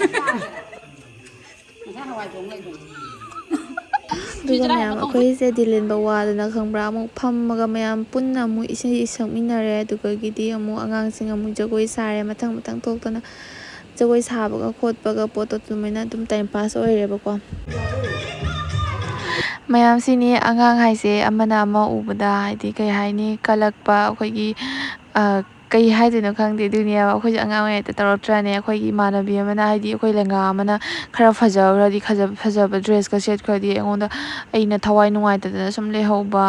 ꯍꯋꯥꯏ ꯊꯣꯡ ꯂꯩꯕꯅꯤ ꯑꯗꯨꯒ ꯃꯌꯥꯝ ꯑꯩꯈꯣꯏꯁꯦ ꯗꯤꯜꯂꯦꯟꯕ ꯋꯥꯗꯅ ꯈꯪꯕ꯭ꯔꯥ ꯑꯃꯨꯛ ꯐꯝꯃꯒ ꯃꯌꯥꯝ ꯄꯨꯟꯅ ꯑꯃꯨꯛ ꯏꯁꯩ ꯁꯛꯃꯤꯟꯅꯔꯦ ꯑꯗꯨꯒꯗꯤ ꯑꯃꯨꯛ ꯑꯉꯥꯡꯁꯤꯡ ꯑꯃꯨꯛ ꯖꯒꯣꯏ ꯁꯥꯔꯦ ꯃꯊꯪ ꯊꯣꯛꯇꯅ ꯖꯒꯣꯏ ꯁꯥꯕꯒ ꯈꯣꯠꯄꯒ ꯄꯣꯠꯇꯣ ꯑꯗꯨꯃꯥꯏꯅ ꯑꯗꯨꯝ ꯇꯥꯏꯝ ꯄꯥꯁ ꯑꯣꯏꯔꯦꯕꯀꯣ ꯃꯌꯥꯝꯁꯤꯅꯤ ꯑꯉꯥꯡ ꯍꯥꯏꯁꯦ ꯑꯃꯅ ꯑꯃ ꯎꯕꯗ ꯍꯥꯏꯗꯤ ꯀꯩ ꯍꯥꯏꯅꯤ ꯀꯜꯂꯛꯄ ꯑꯩꯈꯣꯏꯒꯤ ꯀꯩ ꯍꯥꯏꯗꯣꯏꯅꯣ ꯈꯪꯗꯦ ꯑꯗꯨꯅꯦꯕ ꯑꯩꯈꯣꯏꯁꯨ ꯑꯉꯥꯡ ꯑꯣꯏꯔꯤꯉꯩꯗ ꯇꯧꯔꯛꯇ꯭ꯔꯅꯦ ꯑꯩꯈꯣꯏꯒꯤ ꯏꯃꯥꯟꯅꯕꯤ ꯑꯃꯅ ꯍꯥꯏꯗꯤ ꯑꯩꯈꯣꯏ ꯂꯦꯡꯒꯥ ꯑꯃꯅ ꯈꯔ ꯐꯖꯈ꯭ꯔꯗꯤ ꯐꯖꯕ ꯗ꯭ꯔꯦꯁꯀ ꯁꯦꯠꯈ꯭ꯔꯗꯤ ꯑꯩꯉꯣꯟꯗ ꯑꯩꯅ ꯊꯋꯥꯏ ꯅꯨꯡꯉꯥꯏꯇꯗꯅ ꯁꯨꯝ ꯂꯩꯍꯧꯕ,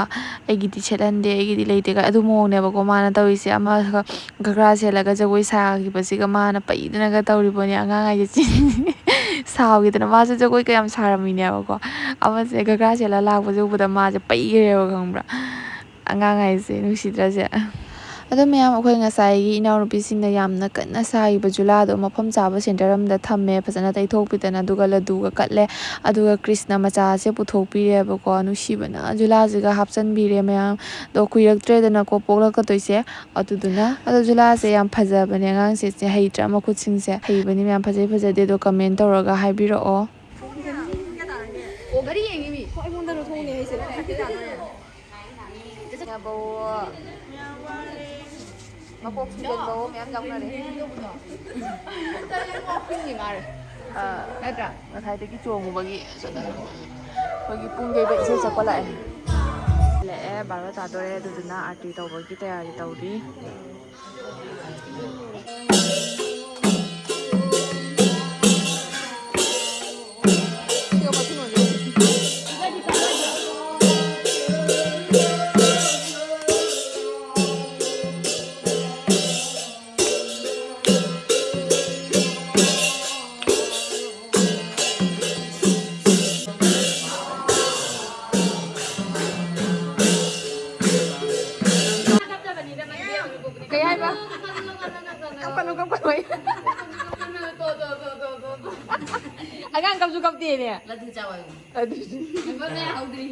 ꯑꯩꯒꯤꯗꯤ ꯁꯦꯠꯍꯟꯗꯦ, ꯑꯩꯒꯤꯗꯤ ꯂꯩꯇꯦꯒ ꯑꯗꯨ ꯃꯑꯣꯡꯅꯦꯕꯀꯣ ꯃꯥꯅ ꯇꯧꯔꯤꯁꯦ. ꯑꯃ ꯘꯒ꯭ꯔꯥ ꯁꯦꯠꯂꯒ ꯖꯒꯣꯏ ꯁꯥꯈꯤꯕꯁꯤꯒ ꯃꯥꯅ ꯄꯩꯗꯅꯒ ꯇꯧꯔꯤꯕꯅꯦ. ꯑꯉꯥꯡ ꯁꯥꯎꯈꯤꯗꯅ ꯃꯥꯁꯨ ꯖꯒꯣꯏ ꯀꯌꯥꯝ ꯁꯥꯔꯝꯃꯤꯅꯦꯕꯀꯣ. ꯑꯃꯁꯦ ꯘꯒ꯭ꯔꯥ ꯁꯦꯠꯂ ꯂꯥꯛꯄꯁꯦ ꯎꯕꯗ ꯃꯥꯁꯦ ꯄꯩꯈ꯭ꯔꯦꯕ ꯈꯪꯕ꯭ꯔꯥ. ꯑꯉꯥꯡ ꯍꯥꯏꯁꯦ ꯅꯨꯡꯁꯤꯗ꯭ꯔꯁꯦ. ꯑꯗꯣ ꯃꯌꯥꯝ ꯑꯩꯈꯣꯏ ꯉꯁꯥꯏꯒꯤ ꯏꯅꯥꯎꯅꯨꯄꯤꯁꯤꯡꯅ ꯌꯥꯝꯅ ꯀꯟꯅ ꯁꯥꯈꯤꯕ ꯖꯨꯂꯥꯗꯣ ꯃꯐꯝ ꯆꯥꯕ ꯁꯦꯟꯇꯔ ꯑꯃꯗ ꯊꯝꯃꯦ, ꯐꯖꯅ ꯇꯩꯊꯣꯛꯄꯤꯗꯅ, ꯑꯗꯨꯒ ꯂꯗꯨꯒ ꯀꯠꯂꯦ, ꯑꯗꯨꯒ ꯀ꯭ꯔꯤꯁꯅ ꯃꯆꯥꯁꯦ ꯄꯨꯊꯣꯛꯄꯤꯔꯦꯕꯀꯣ. ꯅꯨꯡꯁꯤꯕꯅ ꯖꯨꯂꯥꯁꯤꯒ ꯍꯥꯞꯆꯤꯟꯕꯤꯔꯦ ꯃꯌꯥꯝ. ꯑꯗꯣ ꯀꯨꯏꯔꯛꯇ꯭ꯔꯦꯗꯅꯀꯣ ꯄꯣꯛꯂꯛꯀꯗꯣꯏꯁꯦ. ꯑꯗꯣ ꯖꯨꯂꯥꯁꯦ ꯌꯥꯝ ꯐꯖꯕꯅꯦ ꯑꯉꯥꯡꯁꯦ, ꯍꯩꯇ꯭ꯔꯥ ꯃꯈꯨꯠꯁꯤꯡꯁꯦ ꯍꯩꯕꯅꯤ ꯃꯌꯥꯝ. ꯐꯖꯩ ꯐꯖꯗꯦ ꯑꯗꯣ ꯀꯃꯦꯟ ꯇꯧꯔꯒ ꯍꯥꯏꯕꯤꯔꯛꯑꯣ. ꯑꯣ ꯒꯥꯔꯤ ꯌꯦꯡꯉꯤꯃꯤ ꯑꯩꯉꯣꯟꯗꯔꯣ ꯊꯣꯡꯅꯦ ꯍꯥꯏꯁꯦ. ꯃꯀꯣꯛ ꯊꯤꯡꯖꯤꯟꯕꯋꯣ ꯃꯌꯥꯝ ꯌꯥꯎꯅꯔꯦ. ꯅꯠꯇ꯭ꯔꯥ ꯉꯁꯥꯏꯗꯒꯤ ꯆꯣꯡꯉꯨꯕꯒꯤ ꯑꯩꯈꯣꯏꯒꯤ ꯄꯨꯡ ꯌꯩꯕ ꯏꯁꯩ ꯁꯛꯄ ꯂꯥꯛꯑꯦ. ꯂꯥꯛꯑꯦ 12 ꯇꯥꯗꯣꯔꯦ. ꯑꯗꯨꯗꯨꯅ ꯑꯥꯔꯇꯤ ꯇꯧꯕꯒꯤ ꯇꯌꯥꯔꯤ ꯇꯧꯔꯤ. ꯀꯩ ꯍꯥꯏꯕ ꯀꯞꯀꯅꯨ ꯑꯉꯥꯡ ꯀꯞꯁꯨ ꯀꯞꯇꯦꯅꯦ. Ladu cawan. ꯍꯧꯗ꯭ꯔꯤ.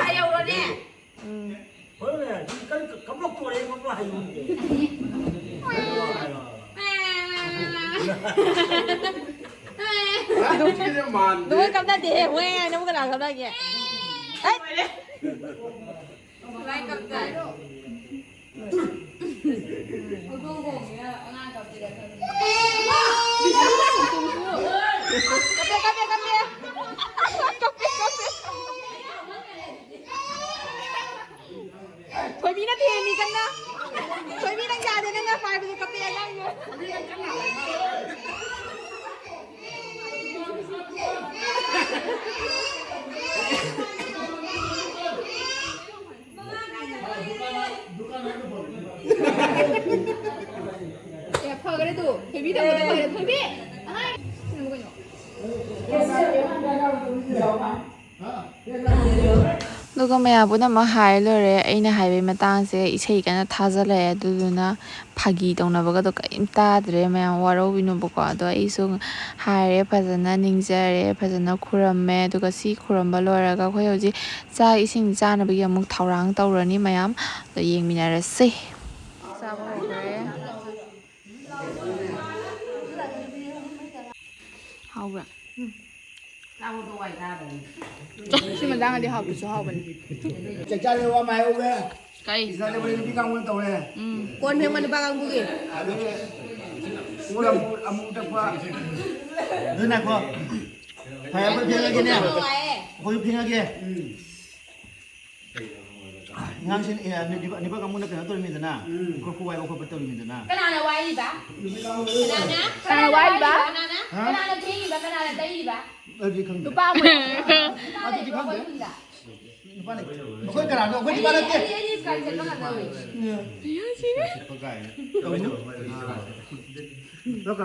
Ayaw ni. Đúng cặp ta thì nghe nó có nào cặp ta kìa. Đấy. Lại cặp ta. Thôi bị nó tiền đi cân đó. Thôi bị đang già thì nó phải bị cặp tiền ngay rồi. 야, 파 그래도 데뷔도 못해. 데뷔. 아이. 이거 뭐냐? ꯑꯗꯨꯒ ꯃꯌꯥꯝ ꯄꯨꯝꯅꯃꯛ ꯍꯥꯏ ꯂꯣꯏꯔꯦ. ꯑꯩꯅ ꯍꯥꯏꯕꯒꯤ ꯃꯇꯥꯡꯁꯦ ꯏꯁꯩ ꯀꯟꯅ ꯊꯥꯖꯜꯂꯛꯑꯦ. ꯑꯗꯨꯗꯨꯅ ꯐꯥꯒꯤ ꯇꯧꯅꯕꯒꯗꯣ ꯀꯔꯤꯝ ꯇꯥꯗ꯭ꯔꯦ. ꯃꯌꯥꯝ ꯋꯥꯔꯧꯕꯤꯅꯨꯕꯀꯣ. ꯑꯗꯣ ꯑꯩꯁꯨ ꯍꯥꯏꯔꯦ, ꯐꯖꯅ ꯅꯤꯡꯖꯔꯦ, ꯐꯖꯅ ꯈꯨꯔꯝꯃꯦ. ꯑꯗꯨꯒ ꯁꯤ ꯈꯨꯔꯝꯕ ꯂꯣꯏꯔꯒ ꯑꯩꯈꯣꯏ ꯍꯧꯖꯤꯛ ꯆꯥꯛ ꯏꯁꯤꯡ ꯆꯥꯅꯕꯒꯤ ꯑꯃꯨꯛ ꯊꯧꯔꯥꯡ ꯇꯧꯔꯅꯤ ꯃꯌꯥꯝ. ꯑꯗꯣ ꯌꯦꯡꯃꯤꯟꯅꯔꯁꯤ. ꯆꯥꯕ ꯍꯧꯈ꯭ꯔꯦ. ꯍꯥꯎꯕ꯭ꯔꯥ? ꯁꯤ ꯃꯇꯥꯡꯗꯤ ꯍꯥꯎꯕꯁꯨ ꯍꯥꯎꯕꯅꯤ. ꯆꯥꯛꯆꯥꯔꯦ ꯋꯥ ꯃꯥꯏꯍꯧꯒꯦ. ꯀꯩ? ꯏꯁꯥꯗ ꯋꯥꯔꯤ ꯅꯨꯄꯤ ꯀꯥꯡꯕꯨꯅ ꯇꯧꯔꯦ. ꯀꯣꯟ ꯐꯦꯡꯕ ꯅꯨꯄꯥ ꯀꯥꯡꯕꯨꯒꯤ. ꯑꯗꯒꯤ ꯎꯔ ꯑꯃꯨꯛ ꯇꯛꯄ. ꯑꯗꯨꯅꯀꯣ. ꯐꯔꯦ ꯑꯩꯈꯣꯏ ꯐꯦꯡꯉꯒꯦꯅꯦ. ꯑꯩꯈꯣꯏꯁꯨ ꯐꯦꯡꯉꯒꯦ. ꯑꯉꯥꯡꯁꯤꯡ ꯅꯨꯄꯥ ꯀꯥꯡꯕꯨꯅ ꯀꯩꯅꯣ ꯇꯧꯔꯤꯃꯤꯗꯅ. ꯈꯣꯠꯄ ꯋꯥꯏꯕ ꯈꯣꯠꯄ ꯇꯧꯔꯤꯃꯤꯗꯅ. Kenapa wajib? Kanana wajib? Kenapa tinggi? Kenapa tinggi? ꯑꯗꯨꯗꯤ ꯈꯪꯗꯦ. ꯅꯨꯄꯥ ꯑꯃ. ꯑꯗꯨꯗꯤ ꯈꯪꯗꯦ. ꯅꯨꯄꯥ ꯂꯩꯇꯦ. ꯑꯩꯈꯣꯏ ꯀꯅꯥꯅꯣ? ꯑꯩꯈꯣꯏ ꯅꯨꯄꯥ ꯅꯠꯇꯦ.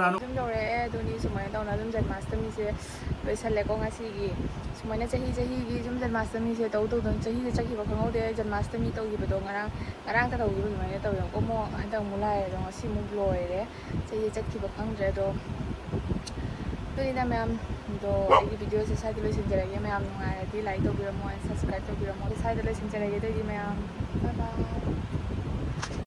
ꯑꯗꯨꯝ ꯌꯧꯔꯛꯑꯦ. ꯑꯗꯨꯅꯤ ꯁꯨꯃꯥꯏꯅ ꯇꯧꯅ ꯑꯗꯨꯝ ꯖꯟꯃꯥꯁꯇꯃꯤꯁꯦ ꯂꯣꯏꯁꯜꯂꯦꯀꯣ ꯉꯁꯤꯒꯤ. ꯁꯨꯃꯥꯏꯅ ꯆꯍꯤꯒꯤ ꯁꯨꯝ ꯖꯟꯃꯥꯁꯇꯃꯤꯁꯦ ꯇꯧꯗꯧꯗꯅ ꯆꯍꯤꯁꯦ ꯆꯠꯈꯤꯕ ꯈꯪꯍꯧꯗꯦ. ꯖꯟꯃꯥꯁꯇꯃꯤ ꯇꯧꯈꯤꯕꯗꯣ ꯉꯔꯥꯡꯇ ꯇꯧꯈꯤꯕ ꯑꯗꯨꯃꯥꯏꯅ ꯇꯧꯋꯦ. ꯑꯃꯨꯛ ꯍꯟꯗꯛ ꯑꯃꯨꯛ ꯂꯥꯛꯑꯦ. ꯑꯗꯣ ꯉꯁꯤ ꯑꯃꯨꯛ ꯂꯣꯏꯔꯦ. ꯆꯍꯤꯁꯦ ꯆꯠꯈꯤꯕ ꯈꯪꯗ꯭ꯔꯦ. ꯑꯗꯣ ꯑꯗꯨꯅꯤꯅ ꯃꯌꯥꯝ ꯑꯗꯣ ꯑꯩꯒꯤ ꯚꯤꯗꯤꯑꯣꯁꯦ ꯁ꯭ꯋꯥꯏꯗ ꯂꯣꯏꯁꯤꯟꯖꯔꯒꯦ. ꯃꯌꯥꯝ ꯅꯨꯡꯉꯥꯏꯔꯗꯤ ꯂꯥꯏꯛ ꯇꯧꯕꯤꯔꯝꯃꯣ, ꯁꯕꯁꯀ꯭ꯔꯥꯏꯕ ꯇꯧꯕꯤꯔꯝꯃꯣ. ꯁ꯭ꯋꯥꯏꯗ ꯂꯣꯏꯁꯤꯟꯖꯔꯒꯦ. ꯑꯗꯨꯗꯤ ꯃꯌꯥꯝ ꯕꯥꯏ ꯕꯥꯏ.